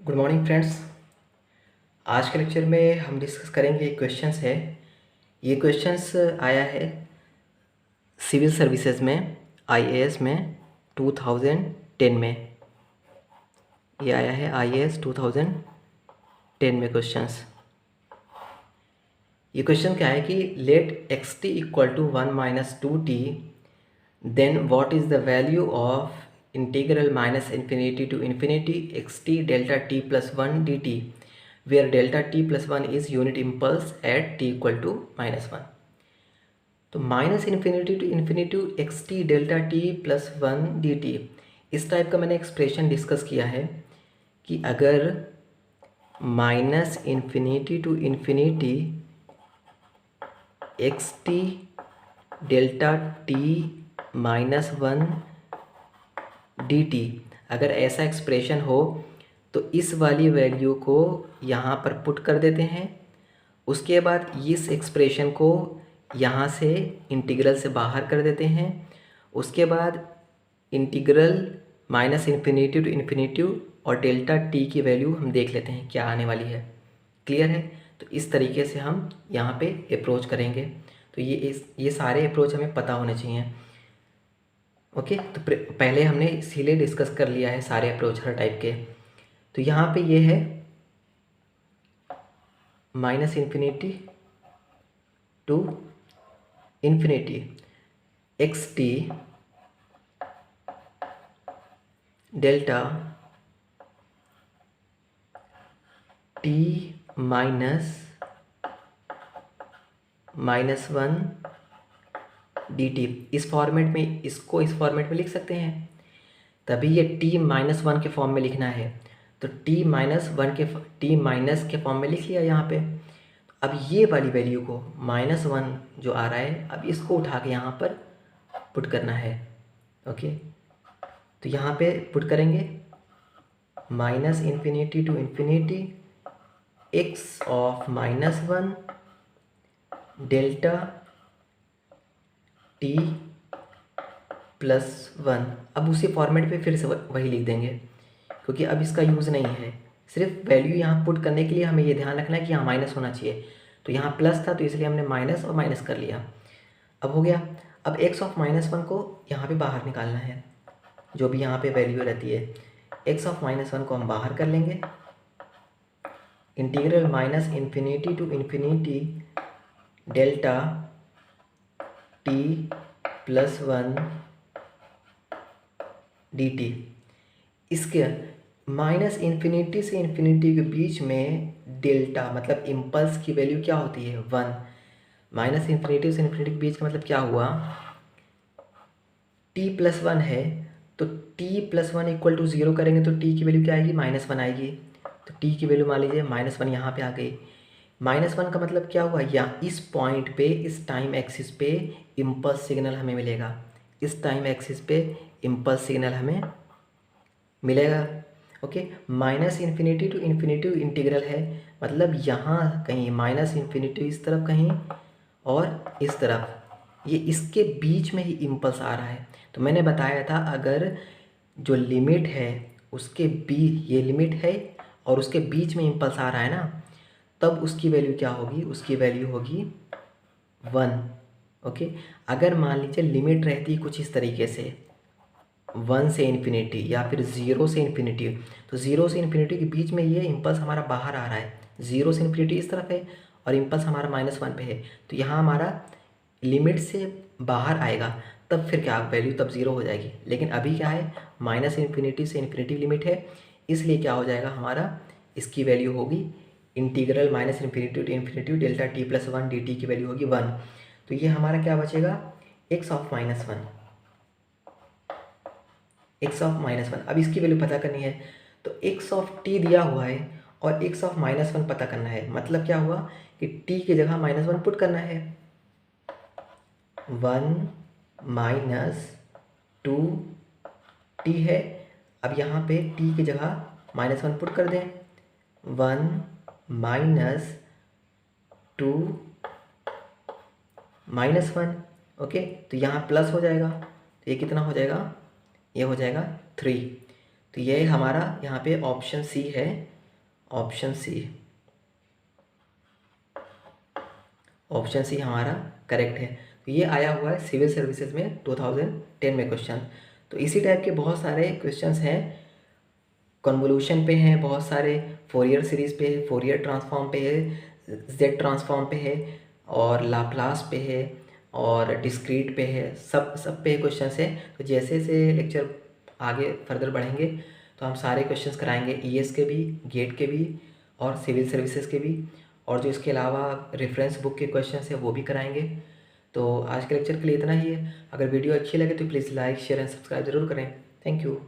Good morning friends. आज के lecture में हम डिस्कस करेंगे क्वेश्चंस है। ये क्वेश्चंस आया है सिविल सर्विसेज में, आईएएस में 2010 में। ये आया है आईएएस 2010 में क्वेश्चंस। ये क्वेश्चन क्या है कि let x t equal to 1-2t, then what is the value of integral minus infinity to infinity x t delta t plus 1 d t, where delta t plus 1 is unit impulse at t equal to -1। तो minus infinity to infinity x t delta t plus 1 d t, इस type का मैंने expression discuss किया है कि अगर minus infinity to infinity x t delta t -1 d T, अगर ऐसा एक्सप्रेशन हो तो इस वाली वैल्यू को यहाँ पर पुट कर देते हैं। उसके बाद इस एक्सप्रेशन को यहाँ से इंटीग्रल से बाहर कर देते हैं। उसके बाद integral minus infinity to infinity और डेल्टा टी की वैल्यू हम देख लेते हैं क्या आने वाली है। क्लियर है? तो इस तरीके से हम यहाँ पे अप्रोच करेंगे। तो ये सारे अप्रोच हमें पता होने चाहिए। ओके, तो पहले हमने इसीलिए डिस्कस कर लिया है सारे अप्रोच हर टाइप के। तो यहाँ पे ये है minus infinity to infinity x t delta t -1 d t. इस फॉर्मेट में, इसको इस फॉर्मेट में लिख सकते हैं, तभी ये t -1 के फॉर्म में लिखना है। तो t माइनस के फॉर्म में लिख लिया यहाँ पे। अब ये वाली वैल्यू को -1 जो आ रहा है, अब इसको उठा के यहाँ पर पुट करना है। ओके, तो यहाँ पे पुट करेंगे minus infinity to infinity x of -1 delta t plus 1। अब उसी फॉर्मेट पे फिर से वही लिख देंगे, क्योंकि अब इसका यूज़ नहीं है। सिर्फ वैल्यू यहाँ पुट करने के लिए हमें ये ध्यान रखना है कि यहाँ माइनस होना चाहिए। तो यहाँ प्लस था तो इसलिए हमने माइनस और माइनस कर लिया। अब हो गया। अब एक्स ऑफ -1 को यहाँ पे बाहर निकालना है, जो भी यहाँ पे वैल्यू रहती है। एक्स ऑफ -1 को हम बाहर कर लेंगे। Integral minus infinity to infinity delta t plus 1 d t. इसके माइनस इन्फिनिटी से इन्फिनिटी के बीच में डेल्टा मतलब इम्पल्स की वैल्यू क्या होती है? 1। माइनस इन्फिनिटी से इन्फिनिटी के बीच का मतलब क्या हुआ? t प्लस 1 है, तो t प्लस 1 इक्वल टू 0 करेंगे तो t की वैल्यू क्या आएगी? -1 आएगी। तो t की वैल्यू मान लीजिए -1 यहाँ पे आ गई। -1 का मतलब क्या हुआ? या इस पॉइंट पे, इस टाइम एक्सिस पे इम्पल्स सिग्नल हमें मिलेगा। इस टाइम एक्सिस पे इम्पल्स सिग्नल हमें मिलेगा। Okay, minus infinity to infinity integral है, मतलब यहाँ कहीं माइनस इन्फिनिटी इस तरफ कहीं और इस तरफ, ये इसके बीच में ही इम्पल्स आ रहा है। तो मैंने बताया था अगर जो लिमिट है उसके बीच, ये लिमिट है और उसके बीच में इम्पल्स आ रहा है ना, तब उसकी वैल्यू क्या होगी? उसकी वैल्यू होगी 1। ओके, अगर मान लीजिए लिमिट रहती कुछ इस तरीके से 1 से इन्फिनिटी या फिर 0 से इन्फिनिटी, तो 0 से इन्फिनिटी के बीच में ये इम्पल्स हमारा बाहर आ रहा है। 0 से इन्फिनिटी इस तरफ है और इम्पल्स हमारा -1 पे है, तो यहाँ हमारा लिमिट से बाहर आएगा, तब फिर क्या वैल्यू तब 0 हो जाएगी। लेकिन अभी क्या है? माइनस इन्फिनिटी से इन्फिनिटी लिमिट है, इसलिए क्या हो जाएगा हमारा? इसकी वैल्यू होगी integral minus infinity to infinity delta t plus 1 d t की वैल्यू होगी 1। तो ये हमारा क्या बचेगा? X of -1। एक्स ऑफ -1, अब इसकी वैल्यू पता करनी है। तो एक्स ऑफ टी दिया हुआ है और एक्स ऑफ -1 पता करना है। मतलब क्या हुआ कि टी की जगह -1 पुट करना है। 1 -2 टी है, अब यहाँ पे टी की जगह -1 पुट कर दें। 1 -2 -1। ओके, तो यहाँ प्लस हो जाएगा, तो ये कितना हो जाएगा? ये हो जाएगा 3। तो ये हमारा यहाँ पे ऑप्शन सी है, ऑप्शन सी, ऑप्शन सी हमारा करेक्ट है। तो ये आया हुआ है सिविल सर्विसेज में 2010 में क्वेश्चन। तो इसी टाइप के बहुत सारे क्वेश्चंस हैं, कन्वोल्यूशन पे हैं बहुत सारे, फोरियर सीरीज़ पे है, फोरियर ट्रांसफॉर्म पे है, जेड ट्रांसफॉर्म पे है, और लाप्लास पे है, और डिस्क्रीट पे है, सब पे क्वेश्चंस है। तो जैसे जैसे लेक्चर आगे फर्दर बढ़ेंगे तो हम सारे क्वेश्चंस कराएंगे, ईएस के भी, गेट के भी, और सिविल सर्विसेज के भी, और जो इसके अलावा रेफरेंस बुक के क्वेश्चंस हैं वो भी कराएंगे। तो आज के लेक्चर के लिए इतना ही है। अगर वीडियो अच्छी लगे तो please like share and subscribe ज़रूर करें। Thank you.